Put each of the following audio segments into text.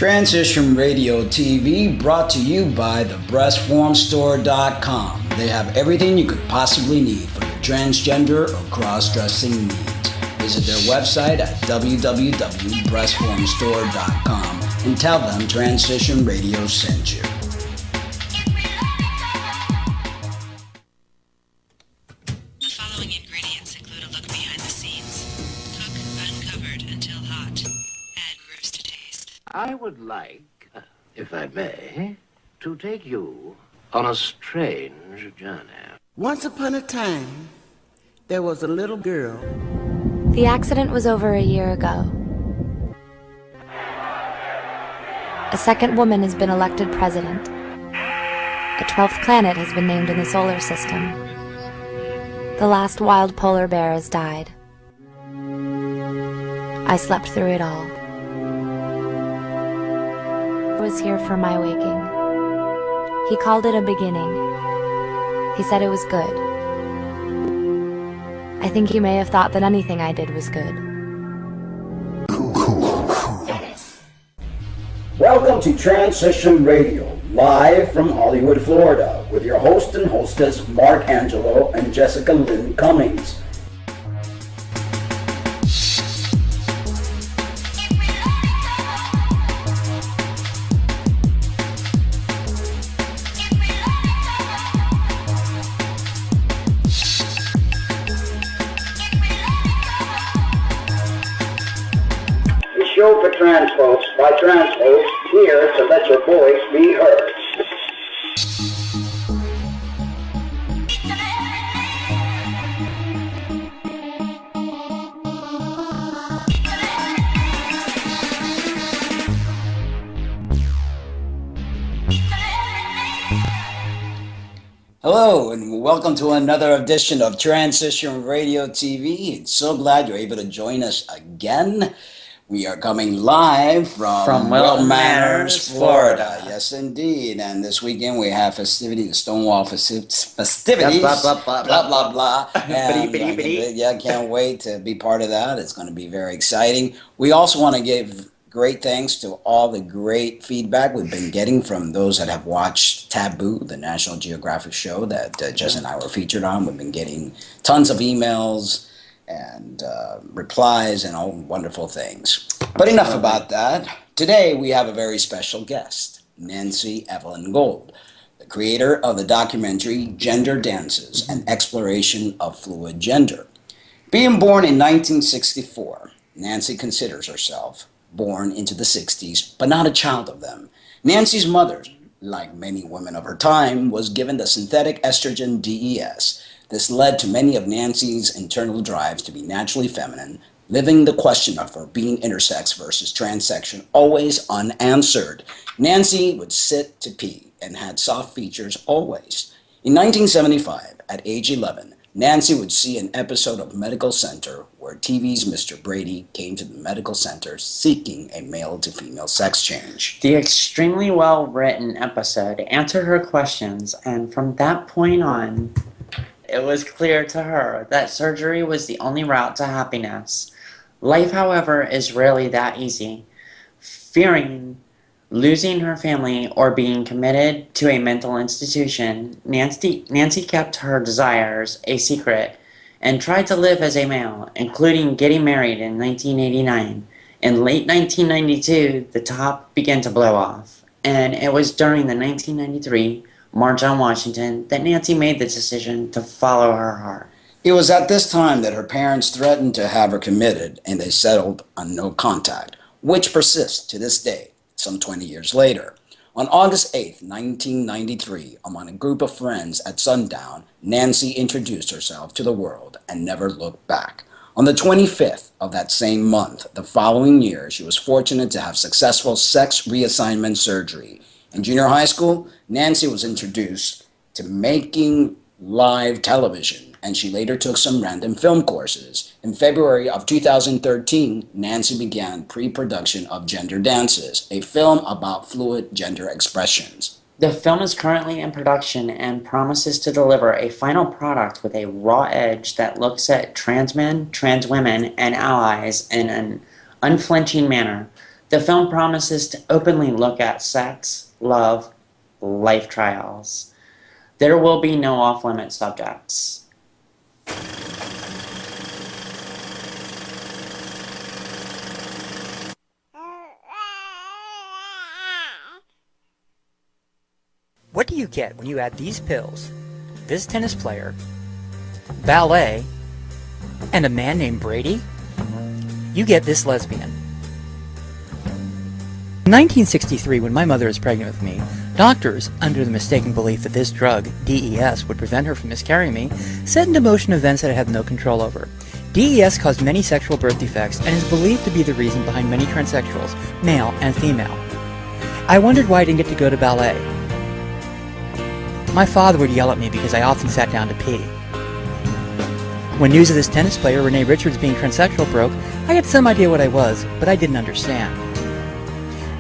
Transition Radio TV brought to you by thebreastformstore.com. They have everything you could possibly need for your transgender or cross-dressing needs. Visit their website at www.breastformstore.com and tell them Transition Radio sent you. The following ingredients include a look behind the scenes. Cook uncovered until hot. Add grooves to taste. I would like, if I may, to take you on a strange journey. Once upon a time, there was a little girl. The accident was over a year ago. A second woman has been elected president. A 12th planet has been named in the solar system. The last wild polar bear has died. I slept through it all. I was here for my waking. He called it a beginning. He said it was good. I think he may have thought that anything I did was good. Welcome to Transition Radio, live from Hollywood, Florida, with your host and hostess, Mark Angelo and Jessica Lynn Cummings. Show for trans folks by trans folks, here to let your voice be heard. Hello and welcome to another edition of Transition Radio TV. It's so glad you're able to join us again. We are coming live from Well Manors, Florida. Yes, indeed. And this weekend we have festivities, the Stonewall festivities. Blah, blah, blah, blah, blah, blah. And, yeah, can't wait to be part of that. It's going to be very exciting. We also want to give great thanks to all the great feedback we've been getting from those that have watched Taboo, the National Geographic show that Jess and I were featured on. We've been getting tons of emails and replies and all wonderful things. But enough about that. Today we have a very special guest, Nancy Evelyn Gold, the creator of the documentary Gender Dances, an Exploration of Fluid Gender. Being born in 1964, Nancy considers herself born into the 60s, but not a child of them. Nancy's mother, like many women of her time, was given the synthetic estrogen DES. This led to many of Nancy's internal drives to be naturally feminine, leaving the question of her being intersex versus transsexual always unanswered. Nancy would sit to pee and had soft features always. In 1975, at age 11, Nancy would see an episode of Medical Center where TV's Mr. Brady came to the medical center seeking a male-to-female sex change. The extremely well-written episode answered her questions, and from that point on, it was clear to her that surgery was the only route to happiness. Life, however, is rarely that easy. Fearing losing her family or being committed to a mental institution, Nancy kept her desires a secret and tried to live as a male, including getting married in 1989. In late 1992, the top began to blow off, and it was during the 1993 March on Washington that Nancy made the decision to follow her heart. It was at this time that her parents threatened to have her committed, and they settled on no contact, which persists to this day, some 20 years later. On August 8, 1993, among a group of friends at sundown, Nancy introduced herself to the world and never looked back. On the 25th of that same month, the following year, she was fortunate to have successful sex reassignment surgery. In junior high school, Nancy was introduced to making live television, and she later took some random film courses. In February of 2013, Nancy began pre-production of Gender Dances, a film about fluid gender expressions. The film is currently in production and promises to deliver a final product with a raw edge that looks at trans men, trans women, and allies in an unflinching manner. The film promises to openly look at sex, love, life trials. There will be no off-limit subjects. What do you get when you add these pills, this tennis player, ballet, and a man named Brady? You get this lesbian. In 1963, when my mother was pregnant with me, doctors, under the mistaken belief that this drug, DES, would prevent her from miscarrying me, set into motion events that I had no control over. DES caused many sexual birth defects and is believed to be the reason behind many transsexuals, male and female. I wondered why I didn't get to go to ballet. My father would yell at me because I often sat down to pee. When news of this tennis player, Renee Richards, being transsexual broke, I had some idea what I was, but I didn't understand.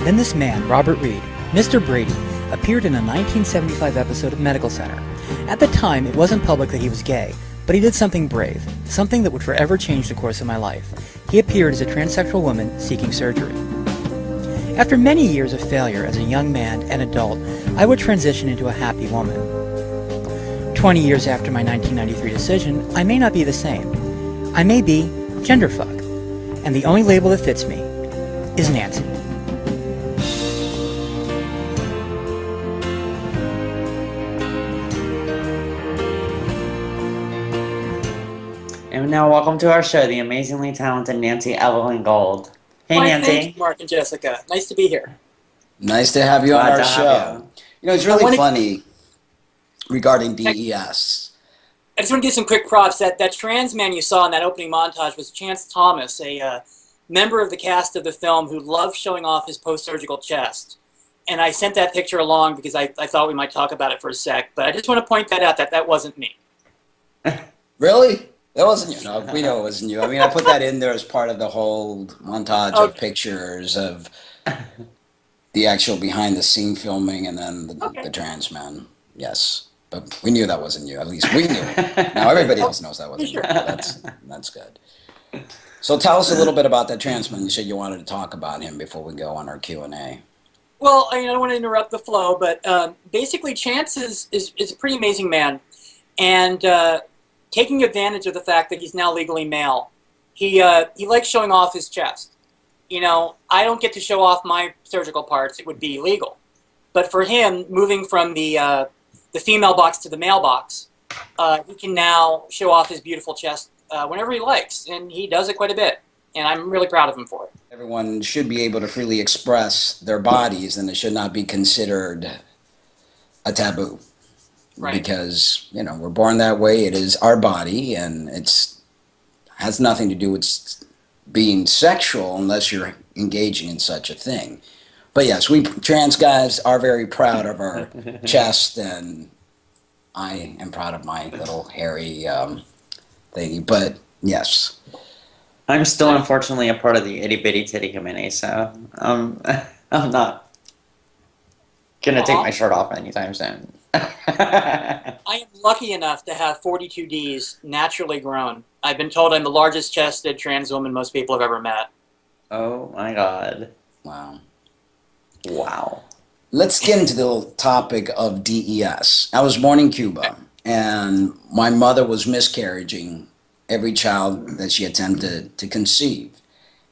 Then this man, Robert Reed, Mr. Brady, appeared in a 1975 episode of Medical Center. At the time, it wasn't public that he was gay, but he did something brave, something that would forever change the course of my life. He appeared as a transsexual woman seeking surgery. After many years of failure as a young man and adult, I would transition into a happy woman. 20 years after my 1993 decision, I may not be the same. I may be genderfuck, and the only label that fits me is Nancy. And now welcome to our show, the amazingly talented Nancy Evelyn Gold. Hey, Nancy. Thank you, Mark and Jessica. Nice to be here. Nice to have you on our show. You know, it's really funny regarding DES. I just want to give some quick props. That trans man you saw in that opening montage was Chance Thomas, a member of the cast of the film who loved showing off his post-surgical chest. And I sent that picture along because I thought we might talk about it for a sec. But I just want to point that out, that wasn't me. Really? That wasn't you. No, we know it wasn't you. I mean, I put that in there as part of the whole montage of pictures of the actual behind-the-scene filming and then the trans man. Yes. But we knew that wasn't you. At least we knew. Now everybody else knows that wasn't you. That's good. So tell us a little bit about that trans man. You said you wanted to talk about him before we go on our Q&A. Well, I don't want to interrupt the flow, but basically Chance is a pretty amazing man. And taking advantage of the fact that he's now legally male, he likes showing off his chest. You know, I don't get to show off my surgical parts. It would be illegal. But for him, moving from the female box to the male box, he can now show off his beautiful chest whenever he likes, and he does it quite a bit. And I'm really proud of him for it. Everyone should be able to freely express their bodies, and it should not be considered a taboo. Right. Because, you know, we're born that way. It is our body, and it's has nothing to do with being sexual unless you're engaging in such a thing. But yes, we trans guys are very proud of our chest, and I am proud of my little hairy thingy. But yes, I'm still unfortunately a part of the itty bitty titty committee, so I'm not gonna take my shirt off anytime soon. I am lucky enough to have 42 Ds naturally grown. I've been told I'm the largest chested trans woman most people have ever met. Oh my god. Wow. Wow. Let's get into the topic of DES. I was born in Cuba, and my mother was miscarrying every child that she attempted to conceive.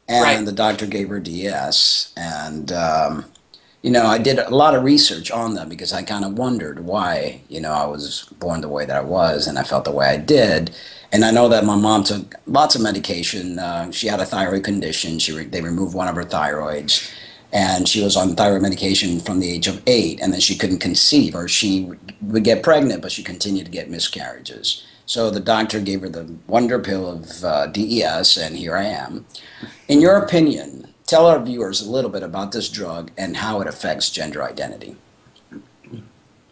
And the doctor gave her DES, and you know, I did a lot of research on them because I kind of wondered why, you know, I was born the way that I was and I felt the way I did. And I know that my mom took lots of medication. She had a thyroid condition. They removed one of her thyroids, and she was on thyroid medication from the age of 8, and then she couldn't conceive, or she would get pregnant, but she continued to get miscarriages. So the doctor gave her the wonder pill of DES, and here I am. In your opinion, tell our viewers a little bit about this drug and how it affects gender identity.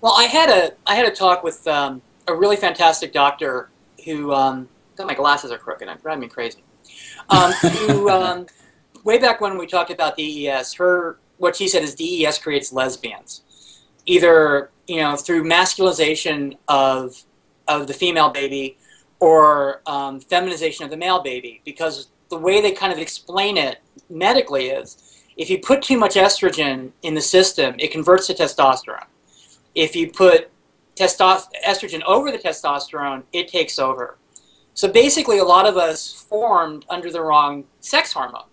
Well, I had a talk with a really fantastic doctor who God, my glasses are crooked. It's driving me crazy. Who way back when we talked about DES, what she said is DES creates lesbians, either through masculization of the female baby or feminization of the male baby, because the way they kind of explain it medically is If you put too much estrogen in the system, it converts to testosterone. If you put estrogen over the testosterone, it takes over. So basically, a lot of us formed under the wrong sex hormone.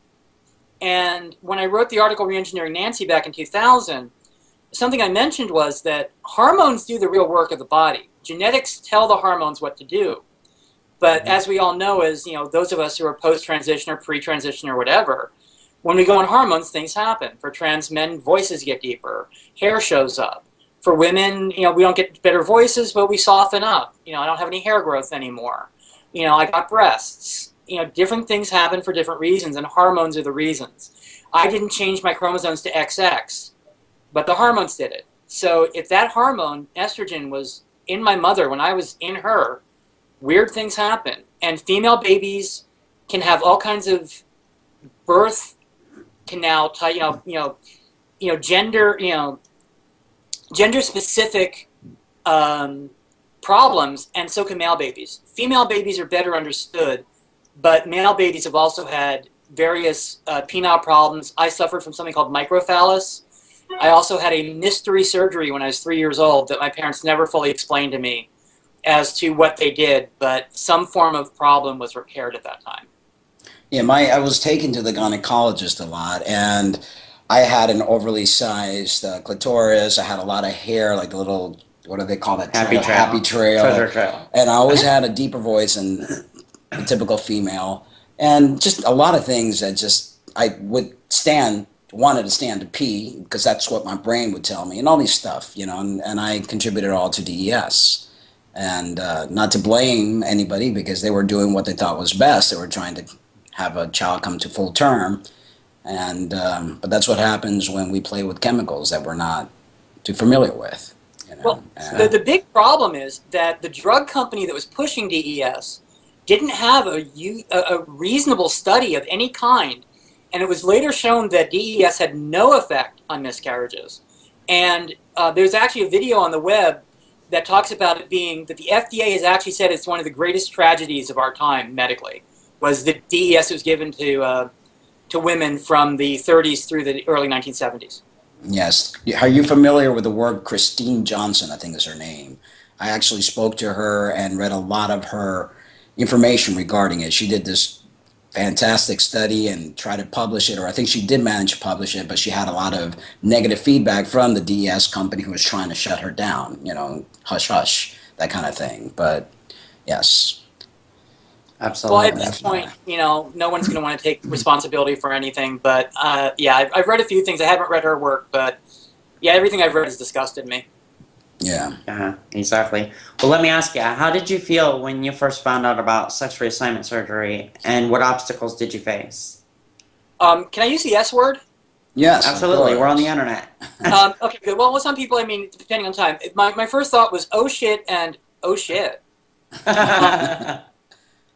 And when I wrote the article Reengineering Nancy back in 2000, something I mentioned was that hormones do the real work of the body. Genetics tell the hormones what to do. But as we all know, as those of us who are post-transition or pre-transition or whatever, when we go on hormones, things happen. For trans men, voices get deeper, hair shows up. For women, we don't get better voices, but we soften up. I don't have any hair growth anymore. I got breasts. Different things happen for different reasons, and hormones are the reasons. I didn't change my chromosomes to XX, but the hormones did it. So if that hormone, estrogen, was in my mother when I was in her, weird things happen. And female babies can have all kinds of birth canal type, gender specific problems, and so can male babies. Female babies are better understood, but male babies have also had various penile problems. I suffered from something called microphallus. I also had a mystery surgery when I was 3 years old that my parents never fully explained to me as to what they did, but some form of problem was repaired at that time. Yeah, I was taken to the gynecologist a lot, and I had an overly sized clitoris. I had a lot of hair, like the little, what do they call that? Happy trail. Happy trail. Treasure trail. And I always had a deeper voice than a typical female. And just a lot of things that I wanted to stand to pee, because that's what my brain would tell me, and all these stuff, and I contributed all to DES. And not to blame anybody, because they were doing what they thought was best. They were trying to have a child come to full term. And but that's what happens when we play with chemicals that we're not too familiar with. Well, the big problem is that the drug company that was pushing DES didn't have a reasonable study of any kind, and it was later shown that DES had no effect on miscarriages. And there's actually a video on the web that talks about it being that the FDA has actually said it's one of the greatest tragedies of our time medically, was that DES was given to women from the 30s through the early 1970s. Yes. Are you familiar with the word Christine Johnson, I think is her name? I actually spoke to her and read a lot of her information regarding it. She did this fantastic study and tried to publish it, or I think she did manage to publish it, but she had a lot of negative feedback from the DES company who was trying to shut her down, hush, hush, that kind of thing. But yes. Absolutely. Well, at this point, no one's going to want to take responsibility for anything. But yeah, I've read a few things. I haven't read her work, but yeah, everything I've read has disgusted me. Yeah. Exactly. Well, let me ask you, how did you feel when you first found out about sex reassignment surgery, and what obstacles did you face? Can I use the S word? Yes. Absolutely. We're on the internet. Okay, good. Well, with some people, depending on time, my first thought was, oh shit, and oh shit.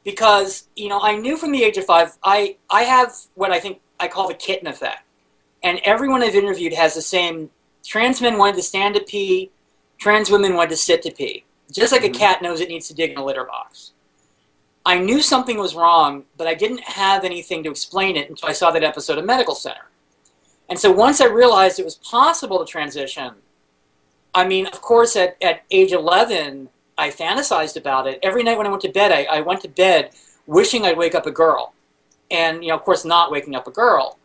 Because, I knew from the age of 5, I have what I think I call the kitten effect. And everyone I've interviewed has the same. Trans men wanted to stand to pee, trans women wanted to sit to pee. Just like a cat knows it needs to dig in a litter box. I knew something was wrong, but I didn't have anything to explain it until I saw that episode of Medical Center. And so once I realized it was possible to transition, of course, at age 11, I fantasized about it. Every night when I went to bed, I went to bed wishing I'd wake up a girl. And, of course, not waking up a girl.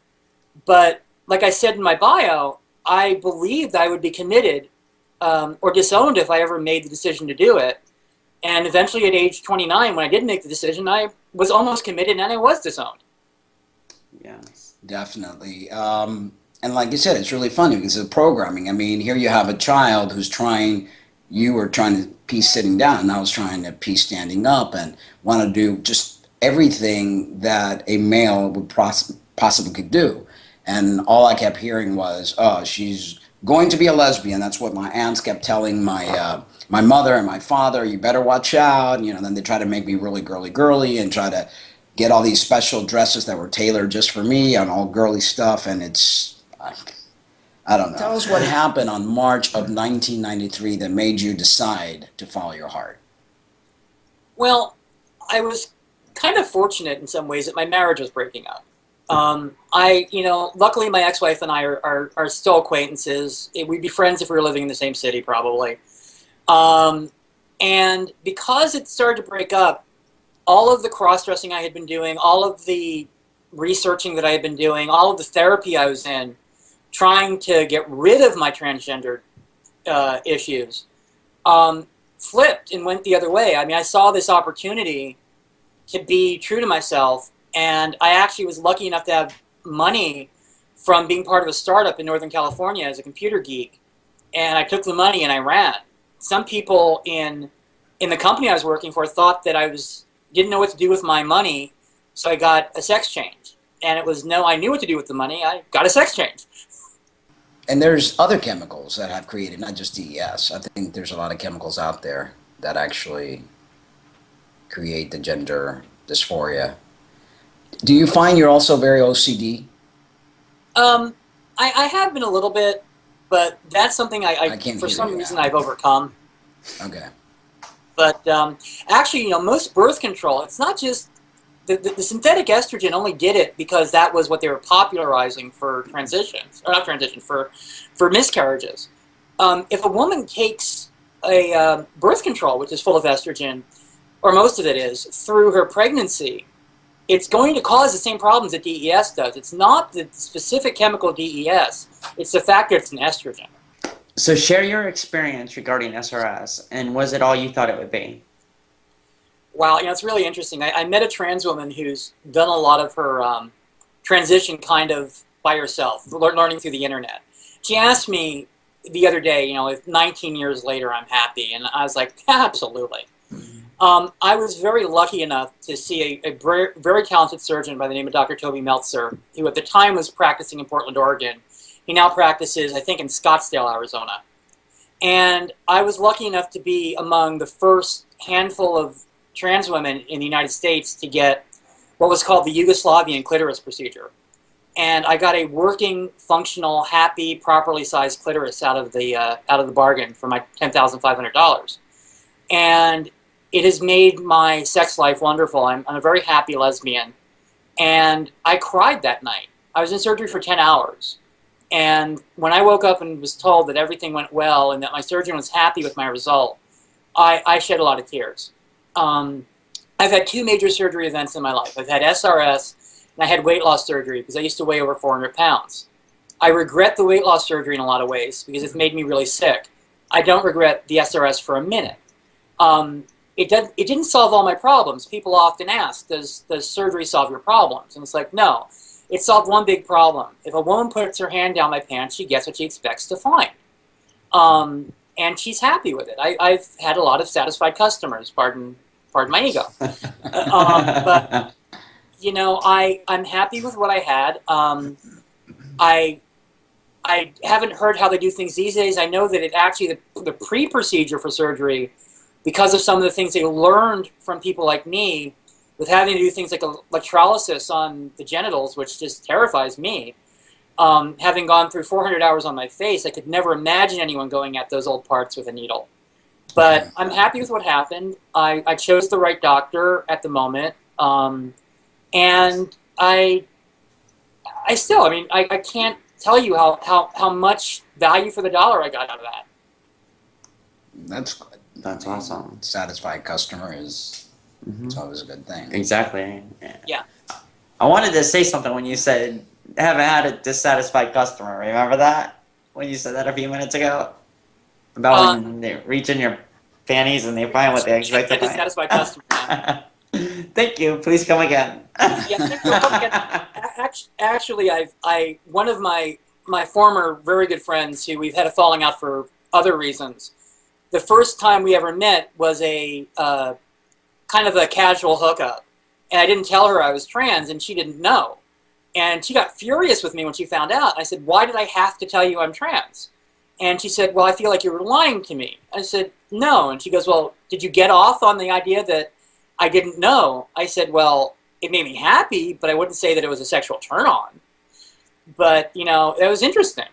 But like I said in my bio, I believed I would be committed or disowned if I ever made the decision to do it. And eventually at age 29, when I did make the decision, I was almost committed and I was disowned. Yes. Definitely. And like you said, it's really funny because of programming. Here you have a child who's you were trying to pee sitting down, and I was trying to pee standing up, and want to do just everything that a male would possibly could do. And all I kept hearing was, oh, she's going to be a lesbian. That's what my aunts kept telling my mother and my father. You better watch out. Then they try to make me really girly and try to get all these special dresses that were tailored just for me and all girly stuff. And it's, I don't know. Tell us what happened on March of 1993 that made you decide to follow your heart. Well, I was kind of fortunate in some ways that my marriage was breaking up. luckily my ex-wife and I are still acquaintances. We'd be friends if we were living in the same city, probably. And because it started to break up, all of the cross-dressing I had been doing, all of the researching that I had been doing, all of the therapy I was in, trying to get rid of my transgender issues, flipped and went the other way. I mean, I saw this opportunity to be true to myself, and I actually was lucky enough to have money from being part of a startup in Northern California as a computer geek, and I took the money and I ran. Some people in the company I was working for thought that didn't know what to do with my money, so I got a sex change. And it was, no, I knew what to do with the money. I got a sex change. And there's other chemicals that have created, not just DES. I think there's a lot of chemicals out there that actually create the gender dysphoria. Do you find you're also very OCD? I have been a little bit, but that's something I for some reason I've overcome. Okay. But actually, most birth control, it's not just the synthetic estrogen only did it because that was what they were popularizing for transitions, or not transitions, for miscarriages. If a woman takes a birth control, which is full of estrogen, or most of it is, through her pregnancy, it's going to cause the same problems that DES does. It's not the specific chemical DES, it's the fact that it's an estrogen. So share your experience regarding SRS, and was it all you thought it would be? Wow, it's really interesting. I met a trans woman who's done a lot of her transition kind of by herself, learning through the internet. She asked me the other day, if 19 years later I'm happy, and I was like, absolutely. I was very lucky enough to see a very talented surgeon by the name of Dr. Toby Meltzer, who at the time was practicing in Portland, Oregon. He now practices, I think, in Scottsdale, Arizona. And I was lucky enough to be among the first handful of trans women in the United States to get what was called the Yugoslavian clitoris procedure. And I got a working, functional, happy, properly sized clitoris out of the bargain for my $10,500. And it has made my sex life wonderful. I'm a very happy lesbian. And I cried that night. I was in surgery for 10 hours. And when I woke up and was told that everything went well and that my surgeon was happy with my result, I shed a lot of tears. I've had 2 major surgery events in my life. I've had SRS and I had weight loss surgery because I used to weigh over 400 pounds. I regret the weight loss surgery in a lot of ways because it's made me really sick. I don't regret the SRS for a minute. It didn't solve all my problems. People often ask, does surgery solve your problems? And it's like, no. It solved one big problem. If a woman puts her hand down my pants, she gets what she expects to find. And she's happy with it. I've had a lot of satisfied customers, pardon my ego. But, I'm happy with what I had. I haven't heard how they do things these days. I know that it actually, the pre-procedure for surgery, because of some of the things they learned from people like me, with having to do things like electrolysis on the genitals, which just terrifies me. Having gone through 400 hours on my face, I could never imagine anyone going at those old parts with a needle. But I'm happy with what happened. I chose the right doctor at the moment. And I can't tell you how much value for the dollar I got out of that. That's good. That's awesome. Satisfied customer is it's always a good thing. Exactly. Yeah. I wanted to say something when you said, haven't had a dissatisfied customer. Remember that? When you said that a few minutes ago? About when they reach in your panties and they find what they expect to find. Dissatisfied customer. Thank you. Please come again. Actually, one of my former very good friends who we've had a falling out for other reasons, the first time we ever met was a kind of a casual hookup. And I didn't tell her I was trans, and she didn't know. And she got furious with me when she found out. I said, why did I have to tell you I'm trans? And she said, well, I feel like you were lying to me. I said, no. And she goes, well, did you get off on the idea that I didn't know? I said, well, it made me happy, but I wouldn't say that it was a sexual turn-on. But, it was interesting.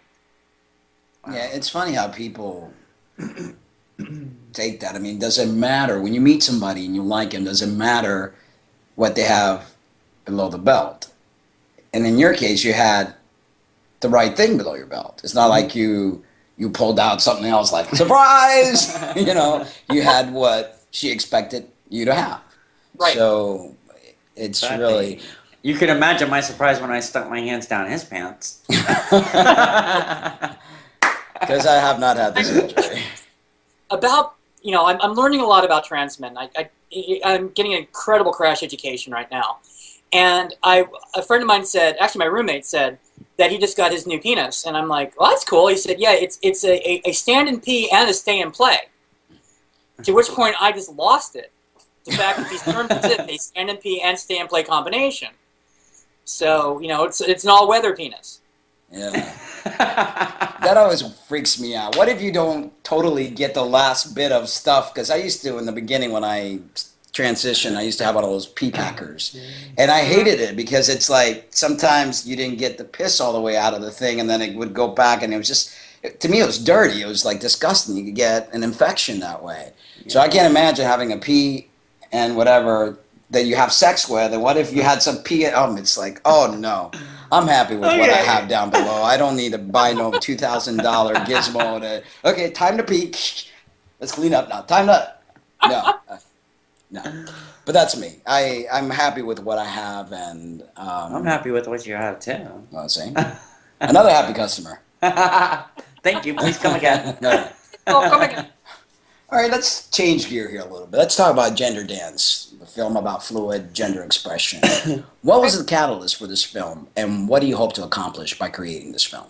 Yeah, it's funny how people take that. I mean, does it matter when you meet somebody and you like them? Does it matter what they have below the belt? and in your case, you had the right thing below your belt. It's not like you pulled out something else like, surprise! You know, you had what she expected you to have. Right. So it's really... You can imagine my surprise when I stuck my hands down his pants. Because I have not had this surgery. About, you know, I'm learning a lot about trans men. I'm getting an incredible crash education right now. And a friend of mine said, actually my roommate said, that he just got his new penis. And I'm like, well, that's cool. He said, yeah, it's a stand and pee and a stay and play. To which point I just lost it. The fact that these terms exist, they stand and pee and stay and play combination. So, you know, it's an all-weather penis. Yeah. That always freaks me out. What if you don't totally get the last bit of stuff? Because I used to, in the beginning when I transitioned, I used to have one of those pee packers. And I hated it because it's like sometimes you didn't get the piss all the way out of the thing and then it would go back and it was just, to me it was dirty. It was like disgusting. You could get an infection that way. Yeah. So I can't imagine having a pee and whatever that you have sex with, and what if you had some pee at home? It's like, oh no, I'm happy with what I have down below. I don't need to buy no $2,000 gizmo to, okay, time to pee. Let's clean up now. Time to, no. But that's me. I'm happy with what I have, and... I'm happy with what you have, too. Well, see? Another happy customer. Thank you. Please come again. No. Oh, come again. All right, let's change gear here a little bit. Let's talk about Gender Dance, the film about fluid gender expression. What was the catalyst for this film, and what do you hope to accomplish by creating this film?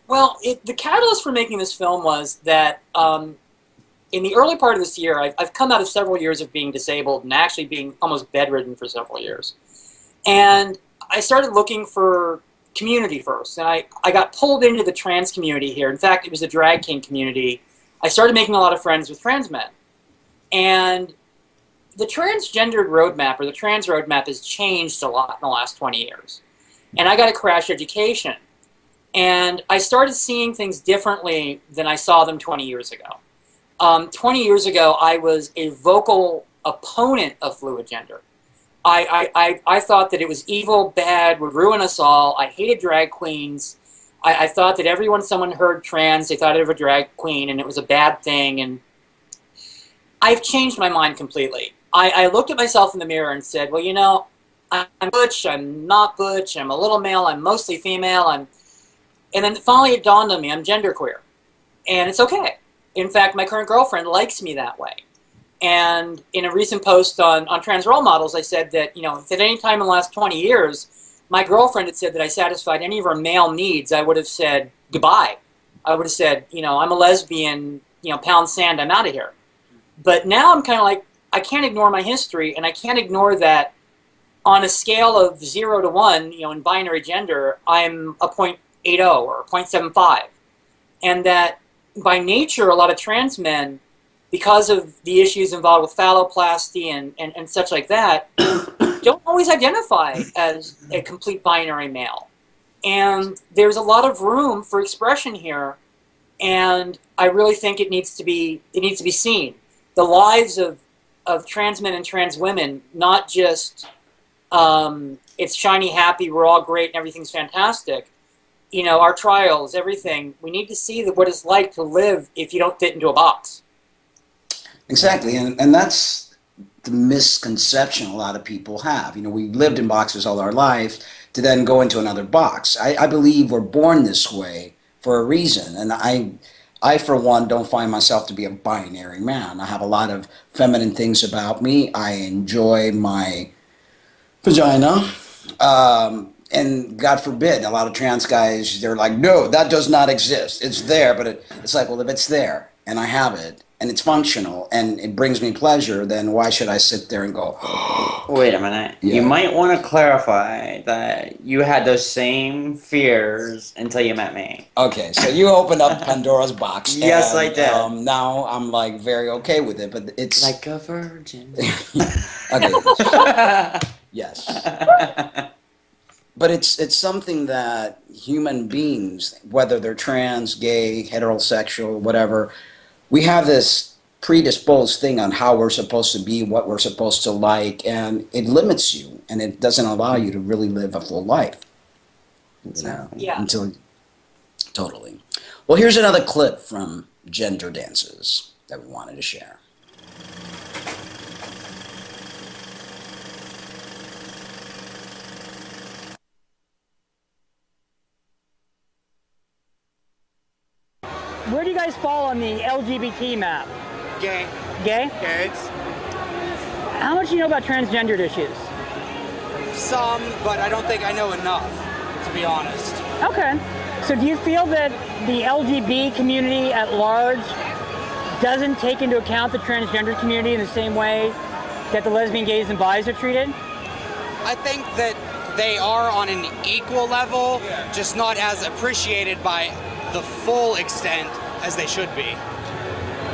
Well, the catalyst for making this film was that in the early part of this year, I've come out of several years of being disabled and actually being almost bedridden for several years. And I started looking for community first, and I got pulled into the trans community here. In fact, it was the drag king community. I started making a lot of friends with trans men. And the transgendered roadmap, or the trans roadmap, has changed a lot in the last 20 years. And I got a crash education. And I started seeing things differently than I saw them 20 years ago. 20 years ago, I was a vocal opponent of fluid gender. I thought that it was evil, bad, would ruin us all. I hated drag queens. I thought that someone heard trans, they thought of a drag queen, and it was a bad thing. And I've changed my mind completely. I looked at myself in the mirror and said, well, you know, I'm butch, I'm not butch, I'm a little male, I'm mostly female. And then finally it dawned on me, I'm genderqueer. And it's okay. In fact, my current girlfriend likes me that way. And in a recent post on trans role models, I said that, you know, if at any time in the last 20 years, my girlfriend had said that I satisfied any of her male needs, I would have said goodbye. I would have said, you know, I'm a lesbian, you know, pound sand, I'm out of here. But now I'm kind of like, I can't ignore my history, and I can't ignore that on a scale of 0 to 1, you know, in binary gender, I'm a 0.80 or a 0.75. And that by nature, a lot of trans men, because of the issues involved with phalloplasty and such like that, don't always identify as a complete binary male. And there's a lot of room for expression here, and I really think it needs to be seen. The lives of trans men and trans women, not just it's shiny, happy, we're all great and everything's fantastic. You know, our trials, everything. We need to see what it's like to live if you don't fit into a box. Exactly, and that's the misconception a lot of people have. You know, we lived in boxes all our life to then go into another box. I believe we're born this way for a reason, and I for one don't find myself to be a binary man. I have a lot of feminine things about me. I enjoy my vagina, and God forbid, a lot of trans guys, they're like, no, that does not exist. It's there, but it's like, well, if it's there and I have it, and it's functional, and it brings me pleasure, then why should I sit there and go, wait a minute. Yeah. You might want to clarify that you had those same fears until you met me. Okay, so you opened up Pandora's box. Yes, I did. Now I'm like very okay with it, but it's... Like a virgin. Okay. Yes. But it's something that human beings, whether they're trans, gay, heterosexual, whatever, we have this predisposed thing on how we're supposed to be, what we're supposed to like, and it limits you, and it doesn't allow you to really live a full life. Exactly. Yeah. Until totally. Well, here's another clip from Gender Dances that we wanted to share. Where do you guys fall on the LGBT map? Gay. Gay? Gays. How much do you know about transgendered issues? Some, but I don't think I know enough, to be honest. Okay. So do you feel that the LGBT community at large doesn't take into account the transgender community in the same way that the lesbian, gays, and bis are treated? I think that they are on an equal level, just not as appreciated by the full extent as they should be.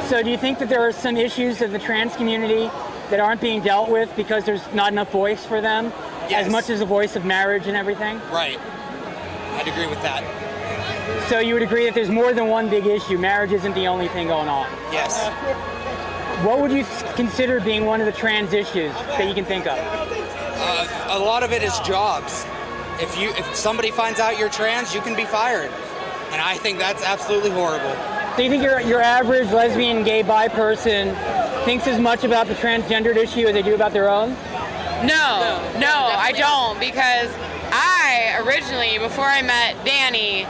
So do you think that there are some issues in the trans community that aren't being dealt with because there's not enough voice for them? Yes. As much as the voice of marriage and everything? Right. I'd agree with that. So you would agree that there's more than one big issue. Marriage isn't the only thing going on. Yes. What would you consider being one of the trans issues that you can think of? A lot of it is jobs. If somebody finds out you're trans, you can be fired. And I think that's absolutely horrible. Do you think your average lesbian, gay, bi person thinks as much about the transgendered issue as they do about their own? No, I don't, because I originally, before I met Danny,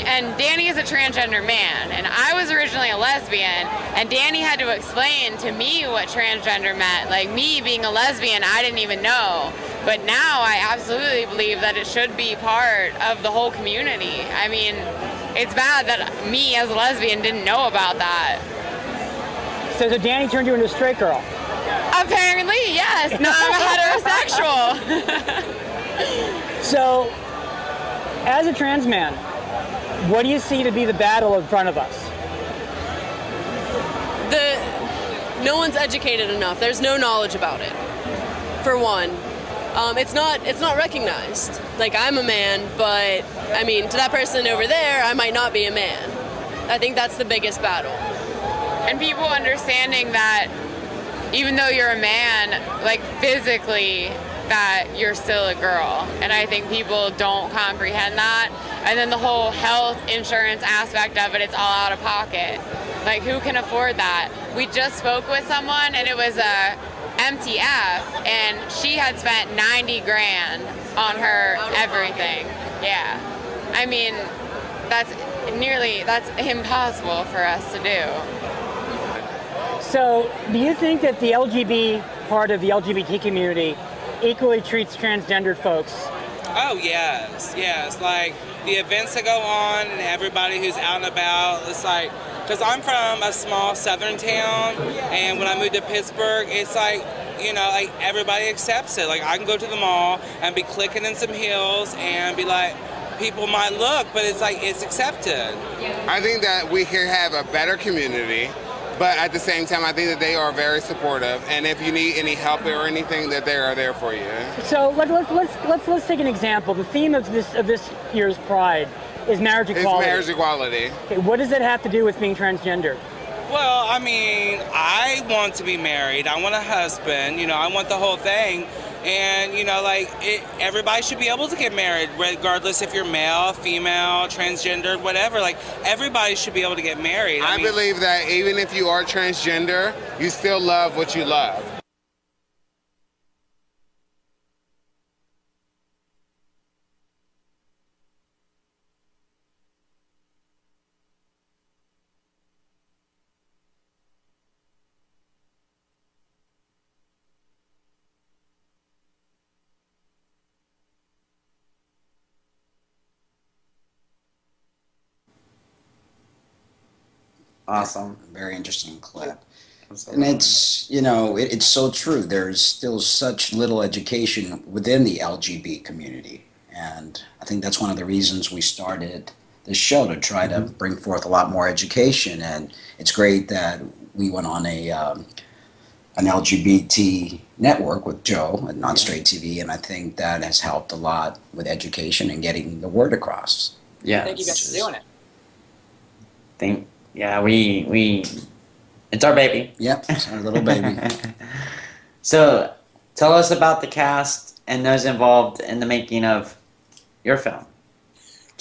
and Danny is a transgender man, and I was originally a lesbian, and Danny had to explain to me what transgender meant. Like, me being a lesbian, I didn't even know. But now I absolutely believe that it should be part of the whole community. I mean, it's bad that me as a lesbian didn't know about that. So Danny turned you into a straight girl? Apparently, yes. Now I'm heterosexual. So, as a trans man, what do you see to be the battle in front of us? No one's educated enough. There's no knowledge about it, for one. It's not recognized. Like, I'm a man, but I mean, to that person over there, I might not be a man. I think that's the biggest battle. And people understanding that even though you're a man, like, physically, that you're still a girl. And I think people don't comprehend that. And then the whole health insurance aspect of it, it's all out of pocket. Like, who can afford that? We just spoke with someone, and it was a MTF, and she had spent 90 grand on her everything. Yeah. I mean, that's impossible for us to do. So, do you think that the LGBT part of the LGBT community equally treats transgendered folks? Oh, yes. Like, the events that go on and everybody who's out and about, it's like, because I'm from a small southern town, and when I moved to Pittsburgh, it's like, you know, like, everybody accepts it. Like, I can go to the mall and be clicking in some heels and be like, people might look, but it's like, it's accepted. I think that we can have a better community, but at the same time, I think that they are very supportive, and if you need any help or anything, that they are there for you. So let's take an example. The theme of this year's Pride is marriage equality. It's marriage equality. Okay, what does that have to do with being transgender? Well, I mean, I want to be married. I want a husband. You know, I want the whole thing. And, you know, like, everybody should be able to get married, regardless if you're male, female, transgender, whatever. Like, everybody should be able to get married. I believe that even if you are transgender, you still love what you love. Awesome. Very interesting clip. Absolutely. And it's, you know, it's so true. There's still such little education within the LGBT community. And I think that's one of the reasons we started this show, to try to bring forth a lot more education. And it's great that we went on an LGBT network with Joe at NOTSTR8 TV, and I think that has helped a lot with education and getting the word across. Yeah. Thank you guys for doing it. Yeah, we it's our baby. Yep, it's our little baby. So, tell us about the cast and those involved in the making of your film.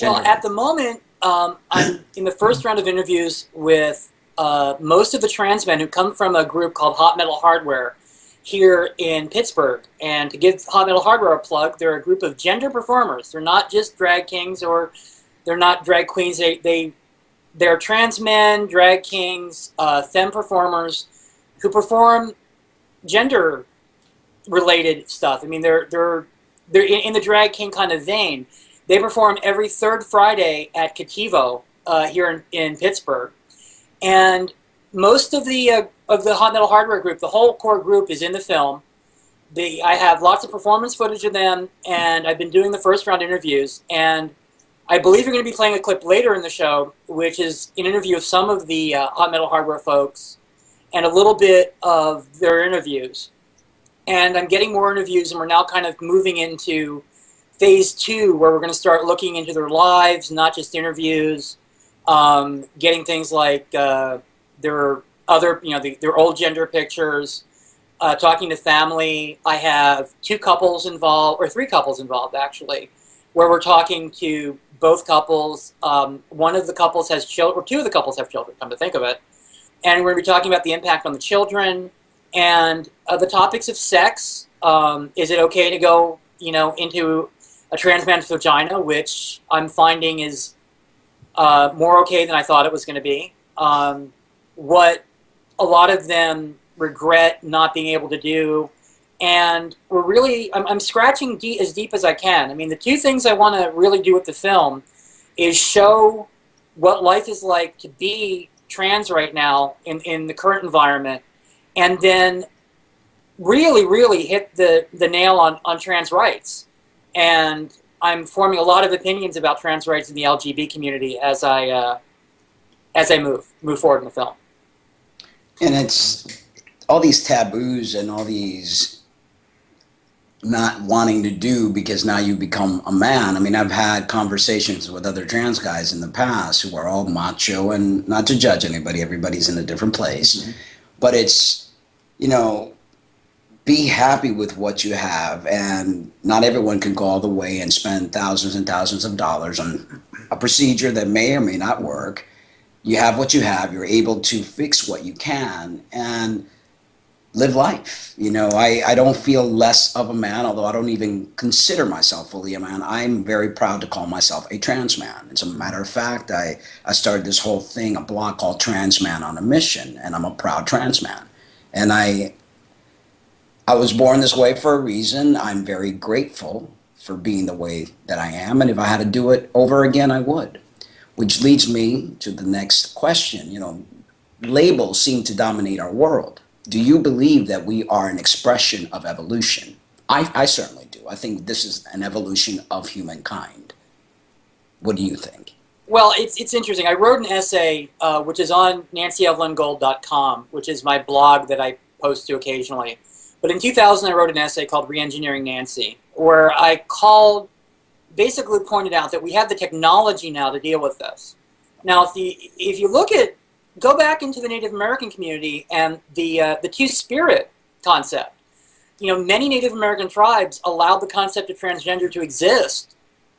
Well, at the moment, I'm in the first round of interviews with most of the trans men who come from a group called Hot Metal Hardware here in Pittsburgh. And to give Hot Metal Hardware a plug, they're a group of gender performers. They're not just drag kings or they're not drag queens. They're trans men, drag kings, femme performers who perform gender-related stuff. I mean, they're in the drag king kind of vein. They perform every third Friday at Cativo here in Pittsburgh, and most of the Hot Metal Hardware group, the whole core group, is in the film. I have lots of performance footage of them, and I've been doing the first round interviews. And I believe you're going to be playing a clip later in the show, which is an interview of some of the Hot Metal Hardware folks, and a little bit of their interviews. And I'm getting more interviews, and we're now kind of moving into phase 2, where we're going to start looking into their lives, not just interviews, getting things like their other, their old gender pictures, talking to family. I have 2 couples involved, or 3 couples involved, actually, where we're talking to both couples. One of the couples has children, or 2 of the couples have children, come to think of it. And we're going to be talking about the impact on the children and the topics of sex. Is it okay to go, into a trans man's vagina, which I'm finding is more okay than I thought it was going to be. What a lot of them regret not being able to do. And we're really, I'm scratching as deep as I can. I mean, the 2 things I want to really do with the film is show what life is like to be trans right now in the current environment, and then really hit the nail on trans rights. And I'm forming a lot of opinions about trans rights in the LGBT community as I move forward in the film. And it's all these taboos and all these not wanting to do because now you become a man. I mean, I've had conversations with other trans guys in the past who are all macho, and not to judge anybody, everybody's in a different place. Mm-hmm. But it's, be happy with what you have, and not everyone can go all the way and spend thousands and thousands of dollars on a procedure that may or may not work. You have what you have, you're able to fix what you can, and live life. I don't feel less of a man, although I don't even consider myself fully a man. I'm very proud to call myself a trans man. As a matter of fact, I started this whole thing, a blog called Trans Man on a Mission, and I'm a proud trans man. And I was born this way for a reason. I'm very grateful for being the way that I am, and if I had to do it over again, I would. Which leads me to the next question. Labels seem to dominate our world. Do you believe that we are an expression of evolution? I certainly do. I think this is an evolution of humankind. What do you think? Well, it's interesting. I wrote an essay, which is on NancyEvelynGold.com, which is my blog that I post to occasionally. But in 2000, I wrote an essay called Reengineering Nancy, where I basically pointed out that we have the technology now to deal with this. Now, if you go back into the Native American community and the Two-Spirit concept. Many Native American tribes allowed the concept of transgender to exist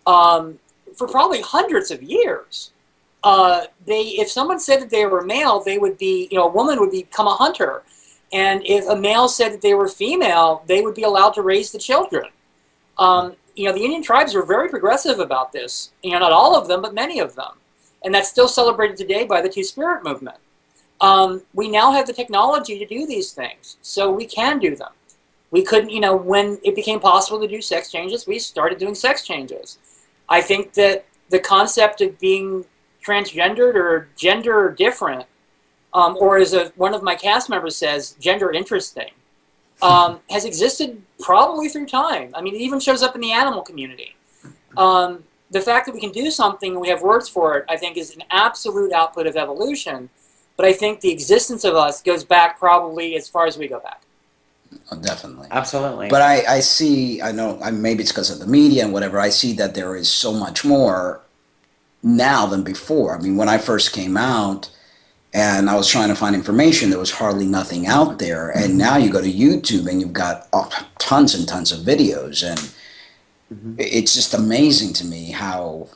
for probably hundreds of years. If someone said that they were male, they would be, a woman would become a hunter. And if a male said that they were female, they would be allowed to raise the children. The Indian tribes were very progressive about this. Not all of them, but many of them. And that's still celebrated today by the Two-Spirit movement. We now have the technology to do these things, so we can do them. We couldn't, when it became possible to do sex changes, we started doing sex changes. I think that the concept of being transgendered or gender different, or as one of my cast members says, gender interesting, has existed probably through time. I mean, it even shows up in the animal community. The fact that we can do something and we have words for it, I think, is an absolute output of evolution. But I think the existence of us goes back probably as far as we go back. Oh, definitely. Absolutely. But I know, maybe it's because of the media and whatever, I see that there is so much more now than before. I mean, when I first came out and I was trying to find information, there was hardly nothing out there. And now you go to YouTube and you've got tons and tons of videos. And it's just amazing to me how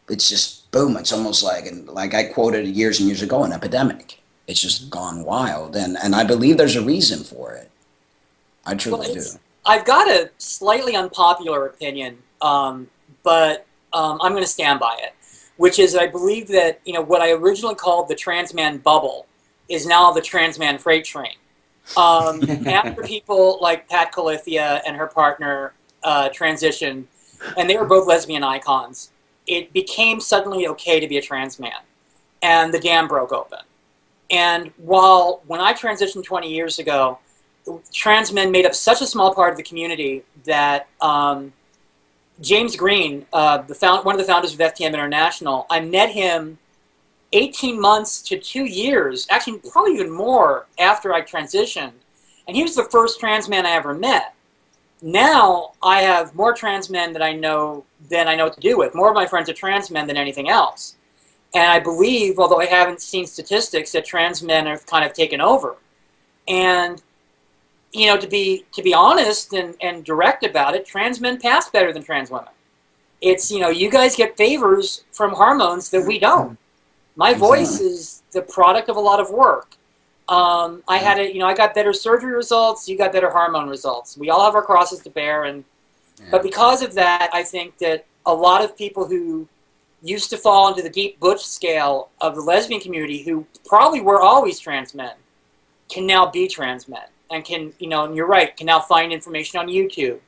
it's just boom. It's almost like I quoted years and years ago, an epidemic. It's just gone wild, and I believe there's a reason for it. I truly do. I've got a slightly unpopular opinion, but I'm going to stand by it, which is I believe that what I originally called the trans man bubble is now the trans man freight train. After people like Pat Califia and her partner transitioned, and they were both lesbian icons, it became suddenly okay to be a trans man, and the dam broke open. And when I transitioned 20 years ago, trans men made up such a small part of the community that James Green, one of the founders of FTM International, I met him 18 months to 2 years, actually probably even more after I transitioned. And he was the first trans man I ever met. Now I have more trans men than I know what to do with. More of my friends are trans men than anything else. And I believe, although I haven't seen statistics, that trans men have kind of taken over. And, to be honest and direct about it, trans men pass better than trans women. It's, you guys get favors from hormones that we don't. My voice is the product of a lot of work. I got better surgery results, you got better hormone results. We all have our crosses to bear, but because of that, I think that a lot of people who used to fall into the deep butch scale of the lesbian community, who probably were always trans men, can now be trans men, and can, and you're right, can now find information on YouTube,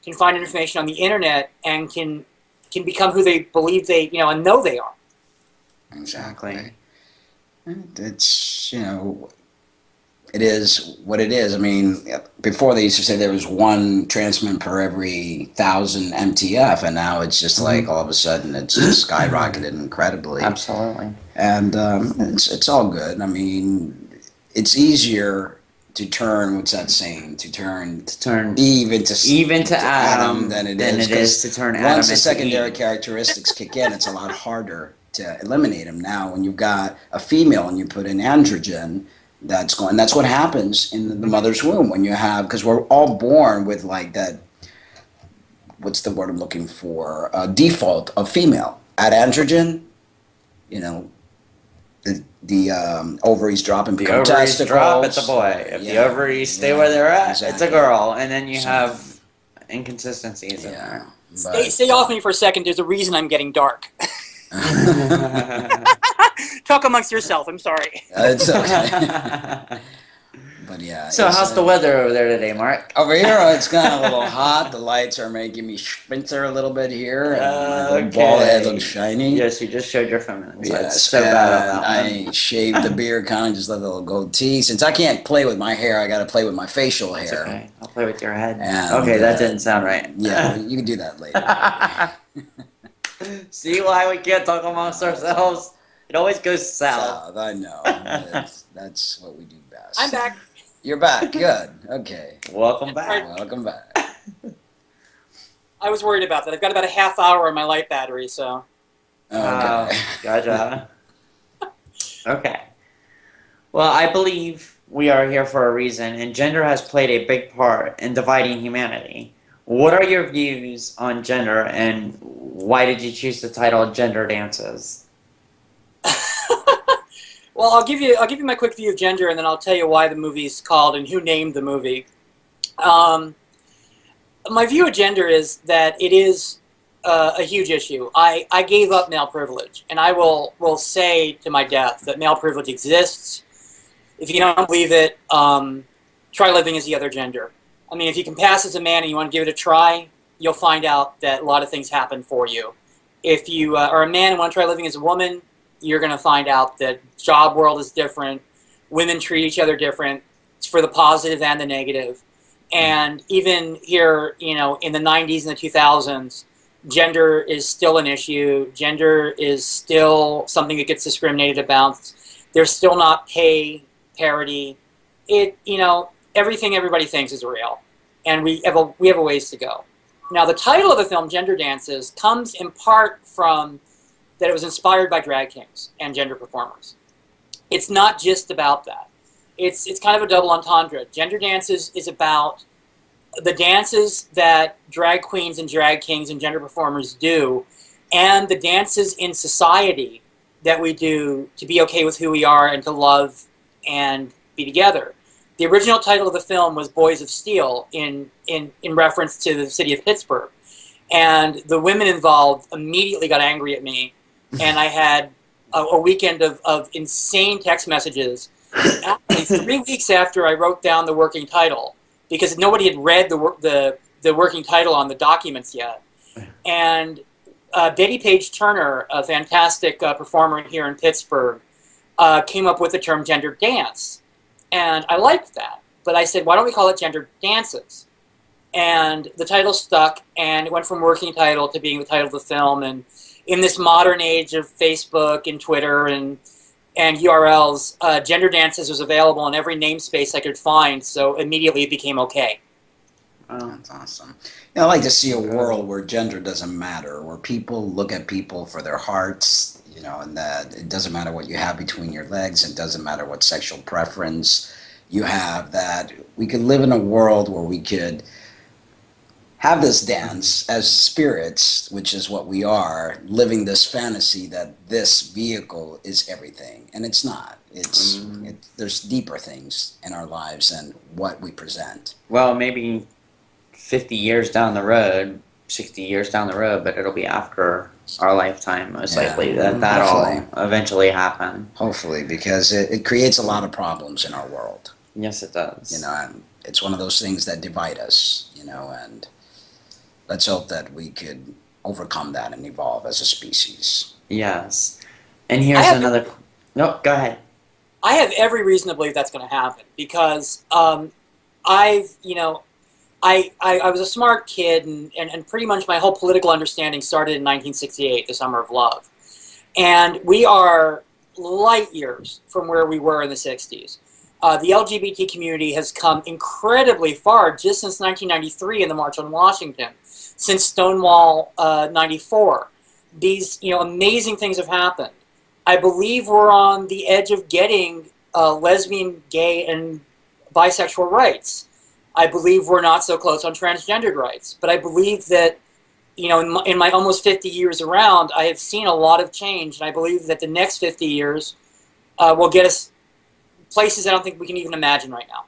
can find information on the internet, and can become who they believe they, and know they are. Exactly. It's, it is what it is. I mean, before they used to say there was one trans man per every 1,000 MTF, and now it's just like all of a sudden it's just skyrocketed incredibly. Absolutely. And it's all good. I mean, it's easier to turn, what's that saying? To turn Eve into Adam than it is to turn Adam into Eve. Once the secondary characteristics kick in, it's a lot harder to eliminate them. Now, when you've got a female and you put in androgen, that's what happens in the mother's womb when you have, because we're all born with like that, what's the word I'm looking for, default of female. Add androgen, the ovaries drop and become testicles. The ovaries drop, it's a boy. If the ovaries stay where they're at, it's a girl. And then you have inconsistencies in there. Stay off me for a second. There's a reason I'm getting dark. Talk amongst yourself. I'm sorry. It's okay. But yeah. So how's the weather over there today, Mark? Over here, it's kind of a little hot. The lights are making me sprinter a little bit here. And my bald head looks shiny. Yes, you just showed your feminine. So yes, it's so bad. I shaved the beard, kind of just let a little goatee. Since I can't play with my hair, I got to play with my facial hair. That's okay. I'll play with your head. And, okay, that didn't sound right. Yeah, you can do that later. See why we can't talk amongst ourselves? It always goes south. I know. That's what we do best. I'm back. You're back. Good. Okay. Welcome back. Welcome back. I was worried about that. I've got about a half hour on my light battery, so. Okay. Gotcha. Okay. Well, I believe we are here for a reason, and gender has played a big part in dividing humanity. What are your views on gender, and why did you choose the title Gender Dances? Well, I'll give you my quick view of gender, and then I'll tell you why the movie's called and who named the movie. My view of gender is that it is a huge issue. I gave up male privilege, and I will say to my death that male privilege exists. If you don't believe it, try living as the other gender. I mean, if you can pass as a man and you want to give it a try, you'll find out that a lot of things happen for you. If you are a man and want to try living as a woman, you're going to find out that job world is different. Women treat each other different. It's for the positive and the negative. And even here, in the 90s and the 2000s, gender is still an issue. Gender is still something that gets discriminated about. There's still not pay parity. Everything everybody thinks is real. And we have a ways to go. Now, the title of the film, Gender Dances, comes in part from that it was inspired by drag kings and gender performers. It's not just about that. It's kind of a double entendre. Gender Dances is about the dances that drag queens and drag kings and gender performers do and the dances in society that we do to be okay with who we are and to love and be together. The original title of the film was Boys of Steel in reference to the city of Pittsburgh. And the women involved immediately got angry at me. And I had a weekend of insane text messages. Actually, 3 weeks after I wrote down the working title, because nobody had read the working title on the documents yet. And Betty Page Turner, a fantastic performer here in Pittsburgh, came up with the term gender dance. And I liked that. But I said, why don't we call it gender dances? And the title stuck, and it went from working title to being the title of the film. And in this modern age of Facebook and Twitter and URLs, gender dances was available in every namespace I could find, so immediately it became okay. Oh, that's awesome. I like to see a world where gender doesn't matter, where people look at people for their hearts, and that it doesn't matter what you have between your legs, it doesn't matter what sexual preference you have, that we could live in a world where we could have this dance as spirits, which is what we are, living this fantasy that this vehicle is everything, and it's not. There's deeper things in our lives than what we present. Well, maybe 50 years down the road, 60 years down the road, but it'll be after our lifetime, most likely, that'll eventually happen. Hopefully, because it creates a lot of problems in our world. Yes, it does. And it's one of those things that divide us, and let's hope that we could overcome that and evolve as a species. Yes. And here's another... No, go ahead. I have every reason to believe that's going to happen, because I was a smart kid, and pretty much my whole political understanding started in 1968, the Summer of Love. And we are light years from where we were in the 60s. The LGBT community has come incredibly far just since 1993 in the March on Washington, since Stonewall 94. These amazing things have happened. I believe we're on the edge of getting lesbian, gay, and bisexual rights. I believe we're not so close on transgendered rights. But I believe that, in my almost 50 years around, I have seen a lot of change. And I believe that the next 50 years will get us places I don't think we can even imagine right now.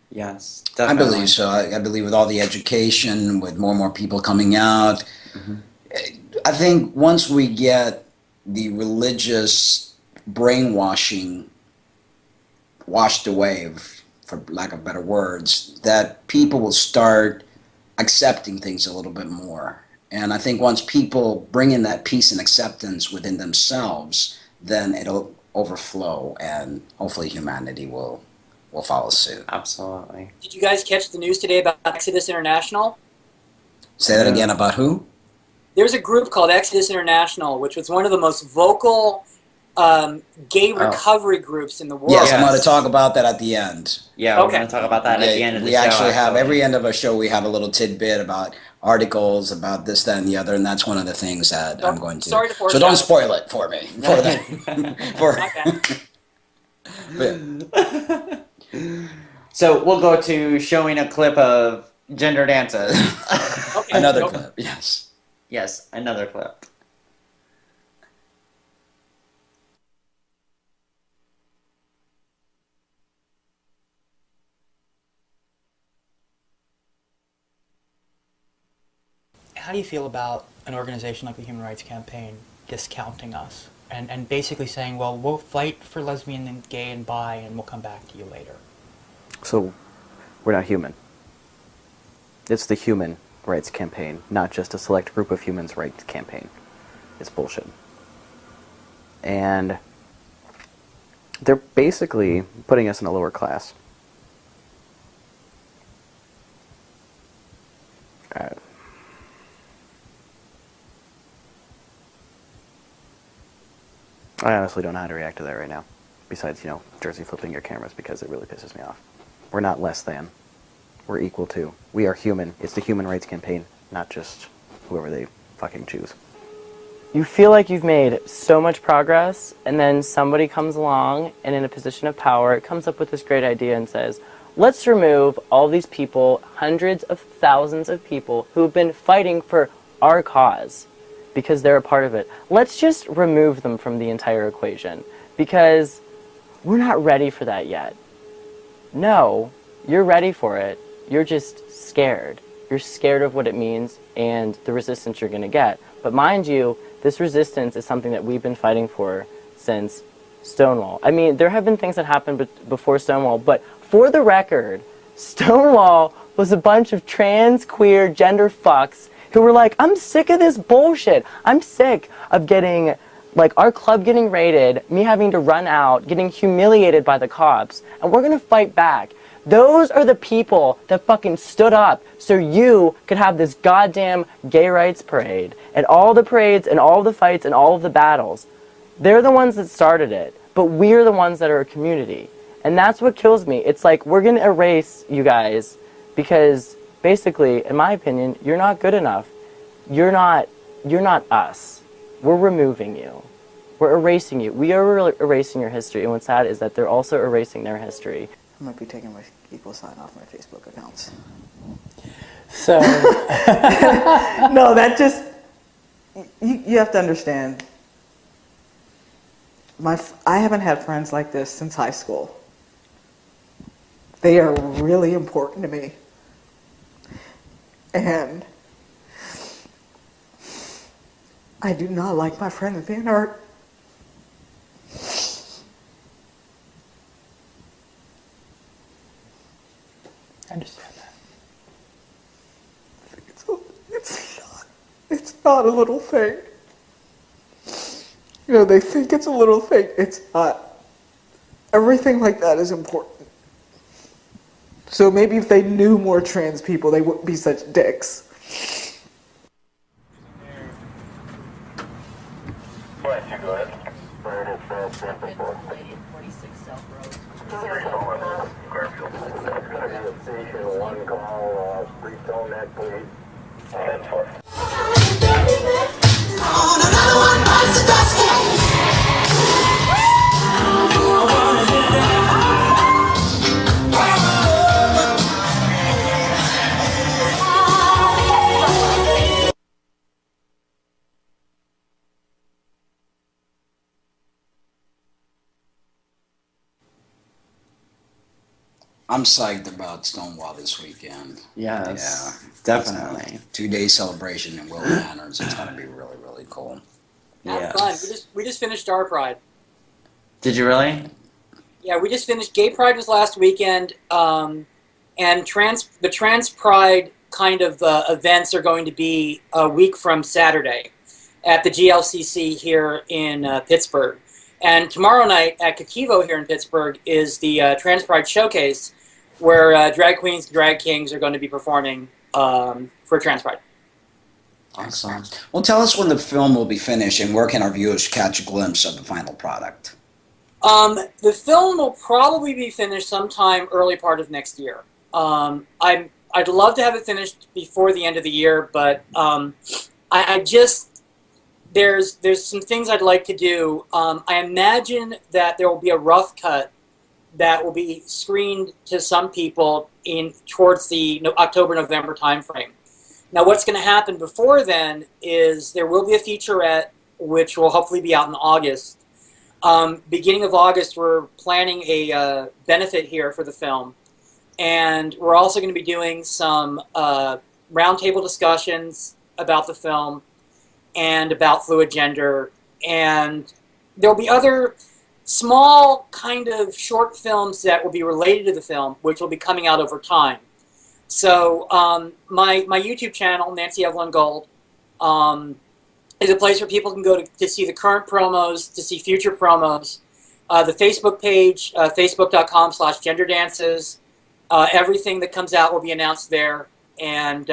Yes, definitely. I believe so. I believe with all the education, with more and more people coming out, I think once we get the religious brainwashing washed away, for lack of better words, that people will start accepting things a little bit more. And I think once people bring in that peace and acceptance within themselves, then it'll overflow, and hopefully humanity will follow suit. Absolutely. Did you guys catch the news today about Exodus International? Say that again, about who? There's a group called Exodus International, which was one of the most vocal gay recovery groups in the world. Yes, I'm going to talk about that at the end. Yeah, we're going to talk about that at the end of the show. We actually have, every end of a show, we have a little tidbit about articles about this, that, and the other, and that's one of the things that I'm going to... Sorry to force so don't spoil it for me. So we'll go to showing a clip of gender dances. Another clip, yes. Yes, another clip. How do you feel about an organization like the Human Rights Campaign discounting us and basically saying, well, we'll fight for lesbian and gay and bi and we'll come back to you later? So, we're not human. It's the Human Rights Campaign, not just a select group of humans' rights campaign. It's bullshit. And they're basically putting us in a lower class. I honestly don't know how to react to that right now. Besides, Jersey flipping your cameras because it really pisses me off. We're not less than. We're equal to. We are human. It's the Human Rights Campaign, not just whoever they fucking choose. You feel like you've made so much progress, and then somebody comes along and in a position of power comes up with this great idea and says, let's remove all these people, hundreds of thousands of people who have been fighting for our cause. because they're a part of it. Let's just remove them from the entire equation, because we're not ready for that yet. No, you're ready for it. You're just scared. You're scared of what it means and the resistance you're going to get. But mind you, this resistance is something that we've been fighting for since Stonewall. I mean, there have been things that happened before Stonewall, but for the record, Stonewall was a bunch of trans, queer, gender fucks who were like, I'm sick of this bullshit. I'm sick of getting, like, our club getting raided, me having to run out, getting humiliated by the cops, and we're gonna fight back. Those are the people that fucking stood up so you could have this goddamn gay rights parade, and all the parades, and all the fights, and all of the battles. They're the ones that started it, but we're the ones that are a community. And that's what kills me. It's like, we're gonna erase you guys because basically, in my opinion, you're not good enough. You're not us. We're removing you. We're erasing you. We are erasing your history, and what's sad is that they're also erasing their history. I might be taking my equal sign off my Facebook accounts. So, no, that just, you have to understand, I haven't had friends like this since high school. They are really important to me. And I do not like my friends being hurt. I understand that. It's not a little thing. You know, they think it's a little thing. It's not. Everything like that is important. So maybe if they knew more trans people, they wouldn't be such dicks. I'm psyched about Stonewall this weekend. Yes, yeah, definitely. 2-day celebration in Will Manors. It's going to be really, really cool. Have fun. We just finished our Pride. Did you really? Yeah, we just finished. Gay Pride was last weekend, and the Trans Pride kind of events are going to be a week from Saturday at the GLCC here in Pittsburgh. And tomorrow night at Kikivo here in Pittsburgh is the Trans Pride Showcase, where drag queens and drag kings are going to be performing for Trans Pride. Awesome. Well, tell us when the film will be finished and where can our viewers catch a glimpse of the final product? The film will probably be finished sometime early part of next year. I'd love to have it finished before the end of the year, but I just... There's some things I'd like to do. I imagine that there will be a rough cut that will be screened to some people towards the October-November timeframe. Now, what's going to happen before then is there will be a featurette, which will hopefully be out in August. Beginning of August, we're planning a benefit here for the film. And we're also going to be doing some roundtable discussions about the film and about fluid gender, and there'll be other small kind of short films that will be related to the film, which will be coming out over time. So my YouTube channel, Nancy Evelyn Gold, is a place where people can go to see the current promos, to see future promos. The Facebook page, facebook.com/genderdances. Everything that comes out will be announced there, and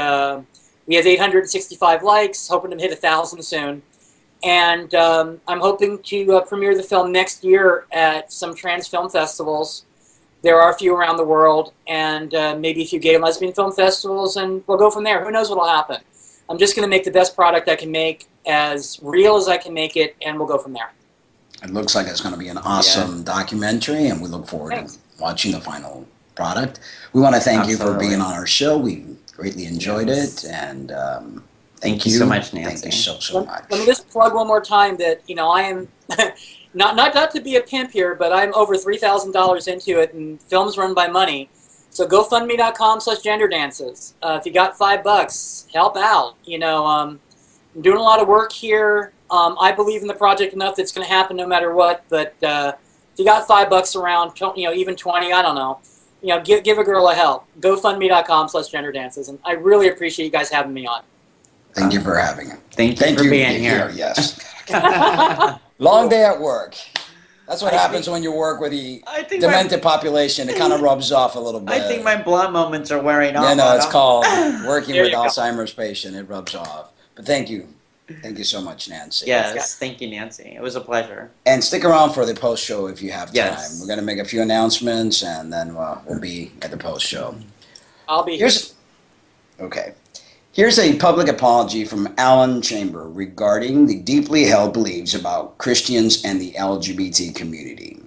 we have 865 likes, hoping to hit 1,000 soon. And I'm hoping to premiere the film next year at some trans film festivals. There are a few around the world, and maybe a few gay and lesbian film festivals, and we'll go from there. Who knows what will happen? I'm just going to make the best product I can make, as real as I can make it, and we'll go from there. It looks like it's going to be an awesome documentary, and we look forward to watching the final product. We want to thank you for being on our show. We greatly enjoyed it, and Thank you so much, Nancy. Thank you so much. Let me just plug one more time that, I am, not to be a pimp here, but I'm over $3,000 into it, and films run by money. So GoFundMe.com/genderdances. If you got $5, help out. I'm doing a lot of work here. I believe in the project enough that it's going to happen no matter what. But if you got $5 around, even 20, I don't know. Give a girl a help. GoFundMe.com/genderdances. And I really appreciate you guys having me on. Thank you for having me. Thank you for being here. Yes. Long day at work. That's what happens when you work with the demented population. It kind of rubs off a little bit. I think my blah moments are wearing off. Yeah, no, it's called working with Alzheimer's patient. It rubs off. But thank you. Thank you so much, Nancy. Yes, thank you, Nancy. It was a pleasure. And stick around for the post-show if you have time. Yes. We're going to make a few announcements, and then we'll be at the post-show. I'll be here. Okay. Here's a public apology from Alan Chamber regarding the deeply held beliefs about Christians and the LGBT community.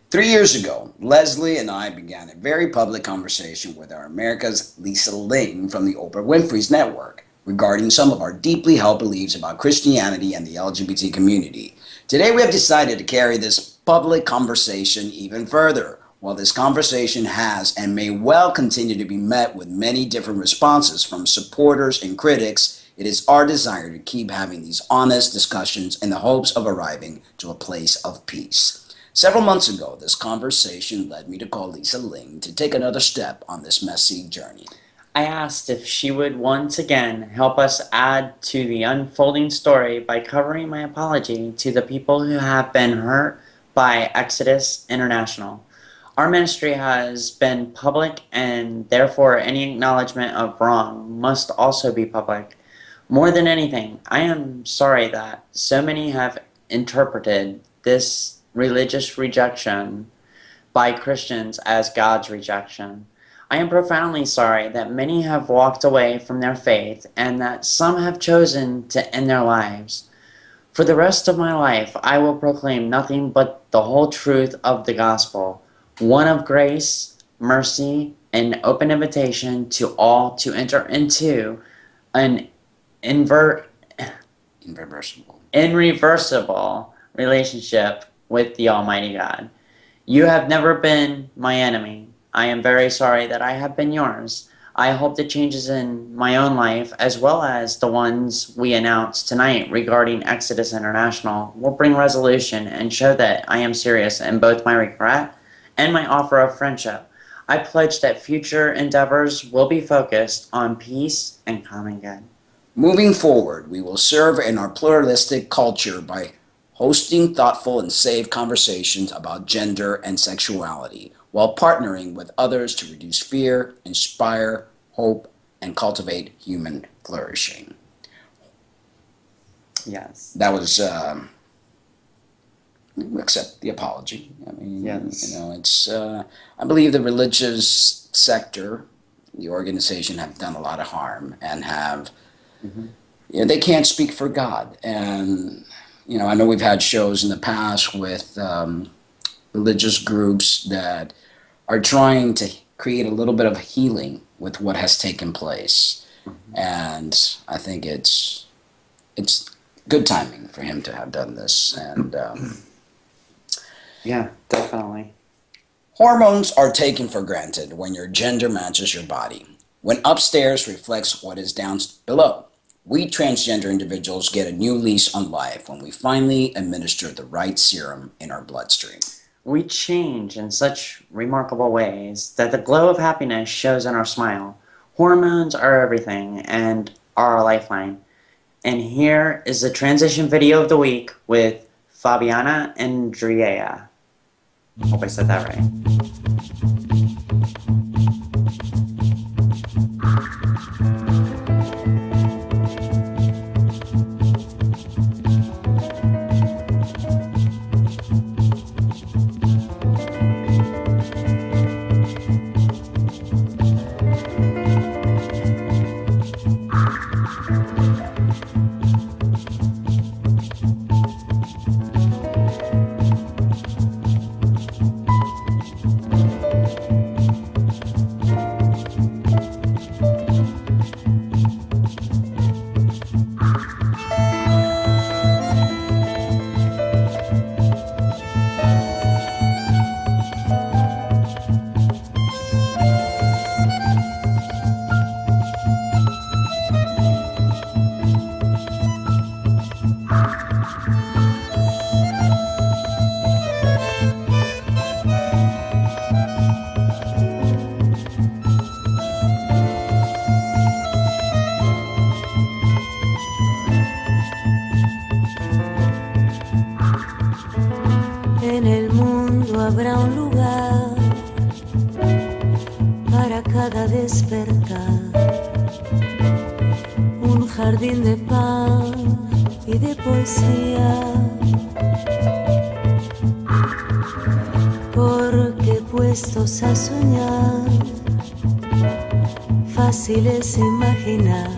3 years ago, Leslie and I began a very public conversation with our America's Lisa Ling from the Oprah Winfrey's Network regarding some of our deeply held beliefs about Christianity and the LGBT community. Today we have decided to carry this public conversation even further. While this conversation has and may well continue to be met with many different responses from supporters and critics, it is our desire to keep having these honest discussions in the hopes of arriving to a place of peace. Several months ago, this conversation led me to call Lisa Ling to take another step on this messy journey. I asked if she would once again help us add to the unfolding story by covering my apology to the people who have been hurt by Exodus International. Our ministry has been public, and therefore any acknowledgement of wrong must also be public. More than anything, I am sorry that so many have interpreted this religious rejection by Christians as God's rejection. I am profoundly sorry that many have walked away from their faith and that some have chosen to end their lives. For the rest of my life, I will proclaim nothing but the whole truth of the gospel, one of grace, mercy, and open invitation to all to enter into an irreversible relationship with the Almighty God. You have never been my enemy. I am very sorry that I have been yours. I hope the changes in my own life, as well as the ones we announced tonight regarding Exodus International, will bring resolution and show that I am serious in both my regret and my offer of friendship. I pledge that future endeavors will be focused on peace and common good. Moving forward, we will serve in our pluralistic culture by hosting thoughtful and safe conversations about gender and sexuality, while partnering with others to reduce fear, inspire hope, and cultivate human flourishing. Yes. That was, we accept the apology. I mean, yes. It's, I believe the religious sector, the organization have done a lot of harm and have, they can't speak for God. And, I know we've had shows in the past with religious groups that are trying to create a little bit of healing with what has taken place. And I think it's good timing for him to have done this. And yeah, definitely. Hormones are taken for granted when your gender matches your body, when upstairs reflects what is down below. We transgender individuals get a new lease on life when we finally administer the right serum in our bloodstream. We change in such remarkable ways that the glow of happiness shows in our smile. Hormones are everything and are our lifeline. And here is the transition video of the week with Fabiana Andrea. Hope I said that right. habrá un lugar para cada despertar, un jardín de pan y de poesía, porque puestos a soñar, fácil es imaginar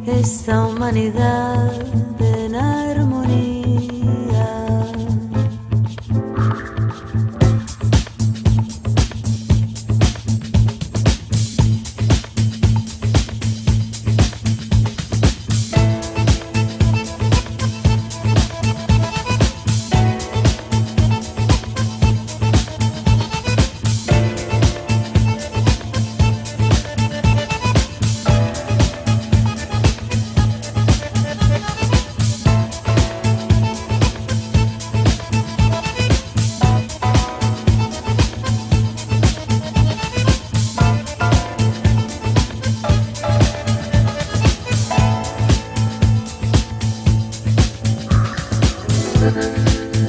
esta humanidad en armonía.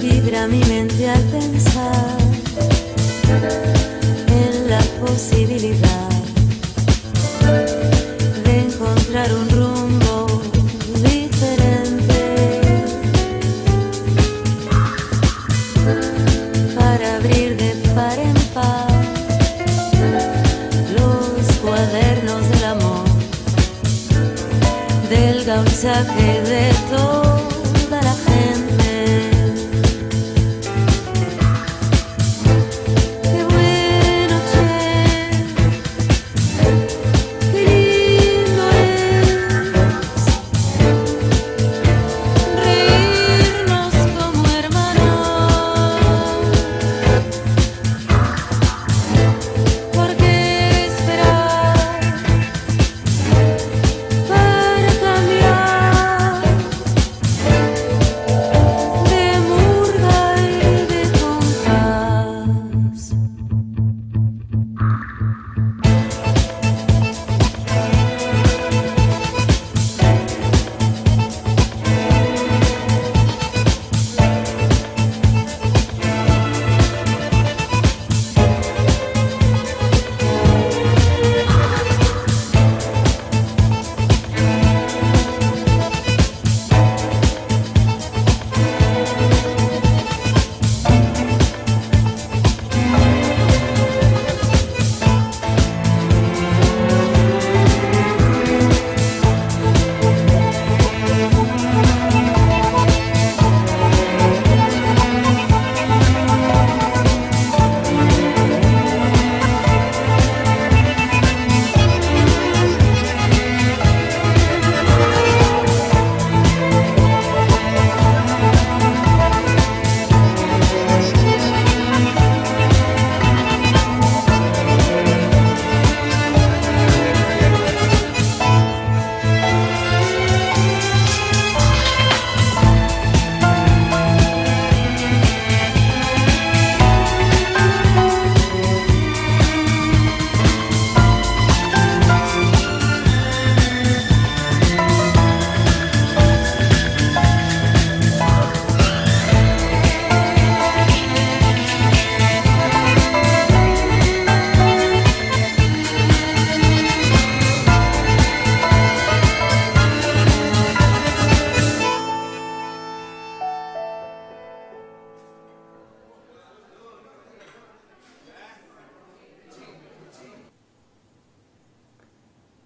Vibra mi mente al pensar en la posibilidad de encontrar un rumbo diferente para abrir de par en par los cuadernos del amor, del gauchaje de toda la gente.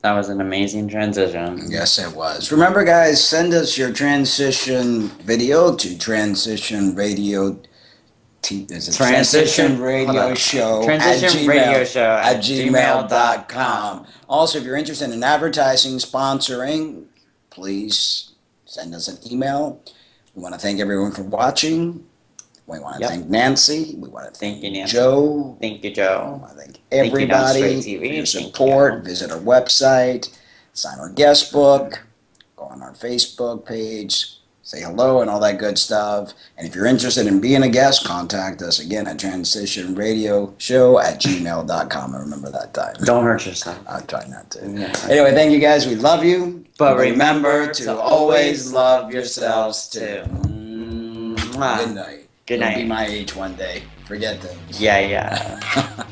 That was an amazing transition. Yes, it was. Remember, guys, send us your transition video to Transition Radio. Transition Radio Show at gmail.com. Also, if you're interested in advertising, sponsoring, please send us an email. We want to thank everyone for watching. We want to thank Nancy. We want to thank Joe. Thank you, Joe. We want to thank everybody for your support. Visit our website, sign our guest book, go on our Facebook page, say hello and all that good stuff. And if you're interested in being a guest, contact us again at transitionradioshow@gmail.com. I remember that time. Don't hurt yourself. I'll try not to. Yeah. Anyway, thank you guys. We love you. But remember to always love yourselves too. Good night. Good You'll night. be my age one day. Forget that. Yeah.